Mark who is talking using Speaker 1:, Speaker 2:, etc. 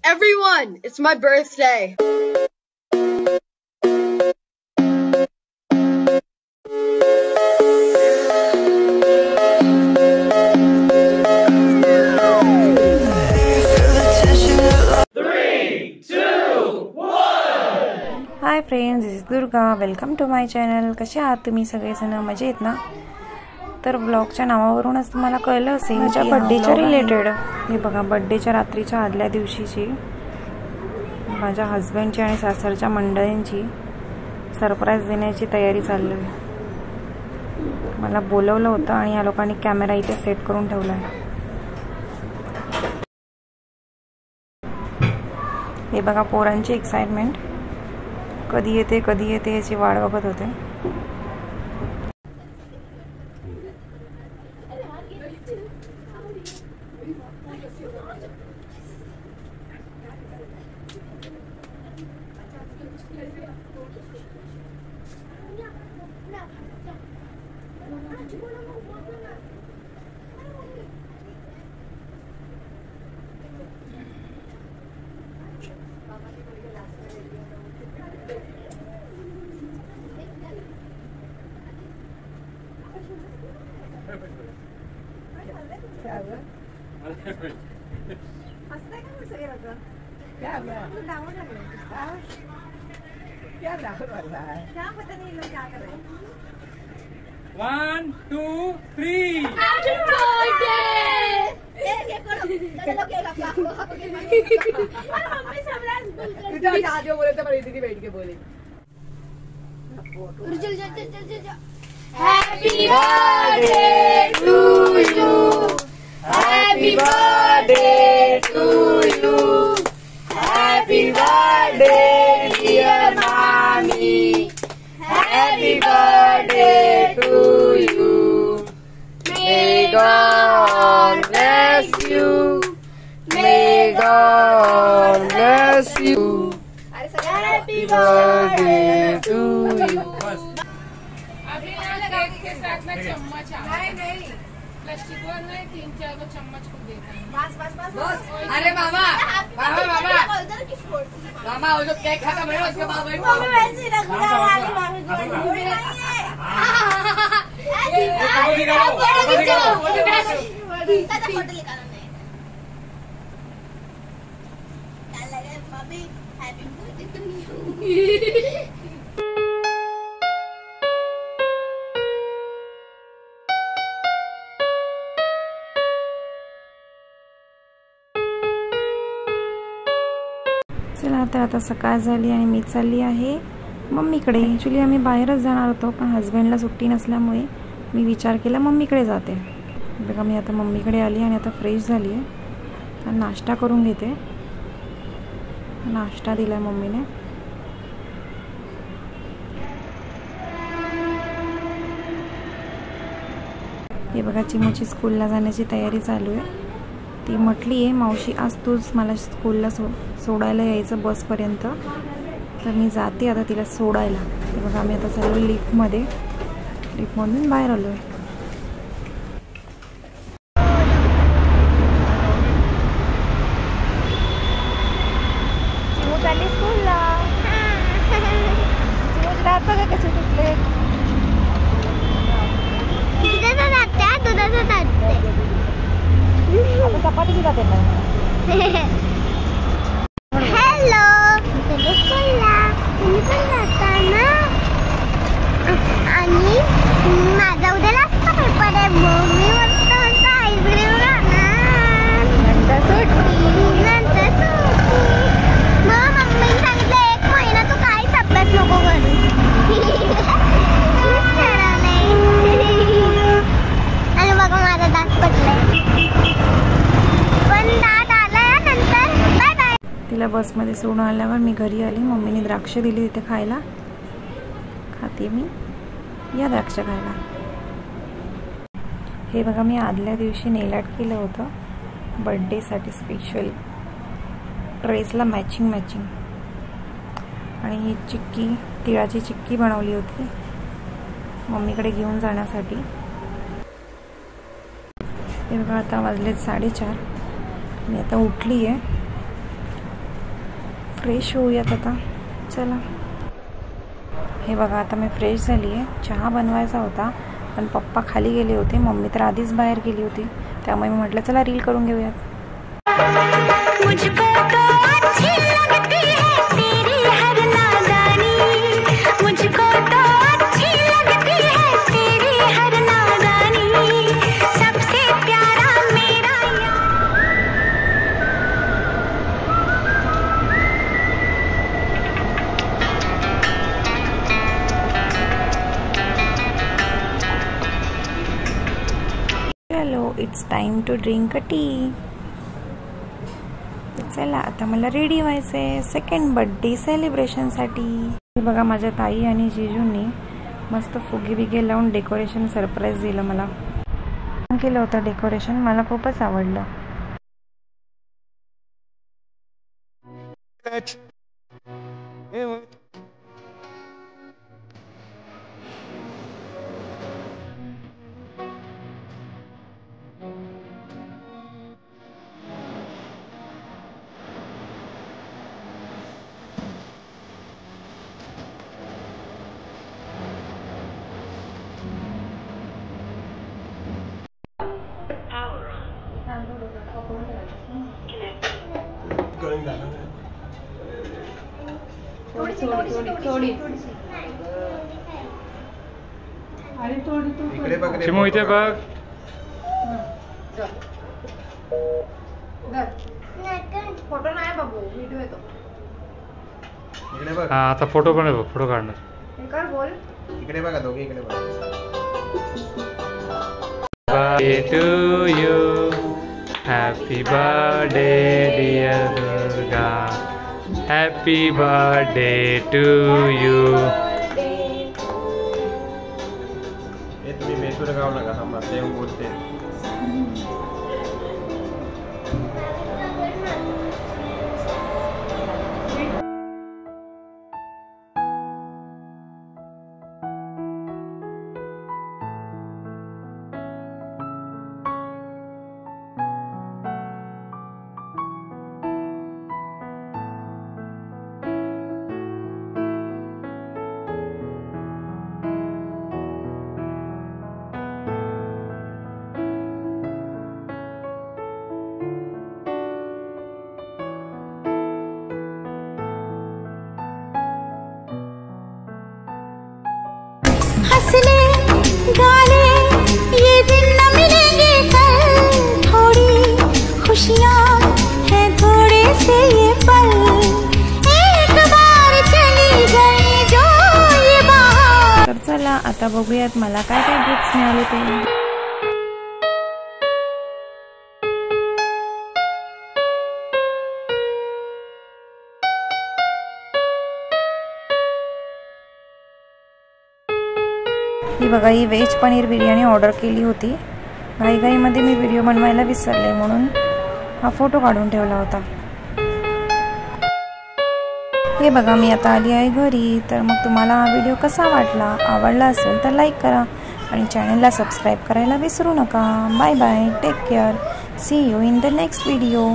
Speaker 1: Everyone, it's my birthday.
Speaker 2: Hi friends, this is Durga. Welcome to my channel. कसे आहात तुम्ही सगळेजण? मजेत ना? तर व्लॉगच्या नावावरूनच तुम्हाला कळलं असेल माझ्या बर्थडेच्या रिलेटेड. हे बघा, बर्थडेच्या रात्रीच्या आदल्या दिवशीची माझ्या हस्बंडची आणि सासरच्या मंडळींची सरप्राईज देण्याची तयारी चालली आहे. मला बोलवलं होतं आणि या लोकांनी कॅमेरा इथे सेट करून ठेवला आहे. हे बघा, पोरांची एक्साइटमेंट. कधी येते याची वाट बघत होते.
Speaker 3: One, two, three.
Speaker 4: Happy birthday! Happy birthday to you. Happy birthday to you. Happy birthday, dear mommy. Happy birthday to you. May God bless you. May God bless you. Happy birthday to you.
Speaker 5: अभी cake के साथ में चम्मच नहीं plastic one में 3-4 को चम्मच को देता है. बस. अरे मामा वो जो केक खत्म है उसके बाद वैसे रख दिया वाली मामी को
Speaker 2: चला, तर आता सकाळ झाली आणि मी चालली आहे मम्मीकडे. ॲक्च्युली आम्ही बाहेरच जाणार होतो, पण हस्बंडला सुट्टी नसल्यामुळे मी विचार केला मम्मीकडे जाते. बघा, मी आता मम्मीकडे आली आणि आता फ्रेश झाली आहे. नाश्ता करून घेते. नाश्ता दिला आहे मम्मीने. हे बघा, चिमूची स्कूलला जाण्याची तयारी चालू आहे. ती म्हटली आहे, मावशी आज तूच मला स्कूलला सोडायला यायचं बसपर्यंत. तर मी जाते आता तिला सोडायला. ते बघा, आम्ही आता चाललो लिफ्टमधून बाहेर आलो आहे. चिमू चालली स्कूलला. चिमूचे दात बघा कसे तुटले. आता चपाती की जाते ना.
Speaker 4: हॅलो, स्कूलला तुम्ही पण जाता ना? आणि माझा उद्याला असता पेपर आहे. मी म्हणतो आईस्क्रीम खाणार. नंतर सुट्टी. मग मम्मीने सांगितलं 1 महिना तू काहीच अभ्यास नको करू. आणि बघा, माझा दात पडलाय.
Speaker 2: तिला बसमध्ये सोडून आल्यावर मी घरी आली. मम्मीने द्राक्ष दिली तिथे खायला. खाते मी. या द्राक्ष खायला. हे बघा, मी आदल्या दिवशी नेल आर्ट केलं होतं बर्थडेसाठी स्पेशल. ड्रेसला मॅचिंग. आणि ही चिक्की, तिळाची चिक्की बनवली होती मम्मीकडे घेऊन जाण्यासाठी. हे बघा, आता वाजलेत 4:30. मी आता उठली आहे फ्रेश होऊयात आता. चला. हे बघा आता मी फ्रेश झाली आहे. चहा बनवायचा होता पण पप्पा खाली गेले होते, मम्मी तर आधीच बाहेर गेली होती, त्यामुळे मी म्हटलं चला रील करून घेऊयात. Hello, it's time to drink a tea. चला आता मला रेडी व्हायचंय सेकंड बर्थडे सेलिब्रेशनसाठी. बघा माझ्या ताई आणि जिजूंनी मस्त फुगे बिगे लावून डेकोरेशन सरप्राईज दिलं मला. केलं होतं डेकोरेशन, मला खूपच आवडलं.
Speaker 3: चिमू इथे बघ.
Speaker 1: फोटो नाही बाबू, व्हिडिओ येतो.
Speaker 3: हा आता फोटो पण बघ, फोटो काढणार.
Speaker 1: कर बोल.
Speaker 6: इकडे बघा, दोघे इकडे बघा.
Speaker 3: Birthday to you, happy birthday dear Durga, happy birthday to you.
Speaker 6: हे तुम्ही बेसूर गाव नका, थांबा देव बोलते.
Speaker 4: हंसने गाने ये दिन न मिलेंगे कल, थोड़ी खुशियाँ हैं थोड़े से ये पल, एक बार चली गई जो ये बात.
Speaker 2: तर चला आता बघूयात मला काय काय गिफ्ट्स मिळाले ते. ही बघा, ही व्हेज पनीर बिर्याणी ऑर्डर केली होती. घाईघाईमध्ये मी व्हिडिओ बनवायला विसरले म्हणून हा फोटो काढून ठेवला होता. हे बघा मी आता आली आहे घरी. तर मग तुम्हाला हा व्हिडिओ कसा वाटला, आवडला असेल तर लाईक करा आणि चॅनलला सबस्क्राईब करायला विसरू नका. Bye bye, take care, see you in the next video.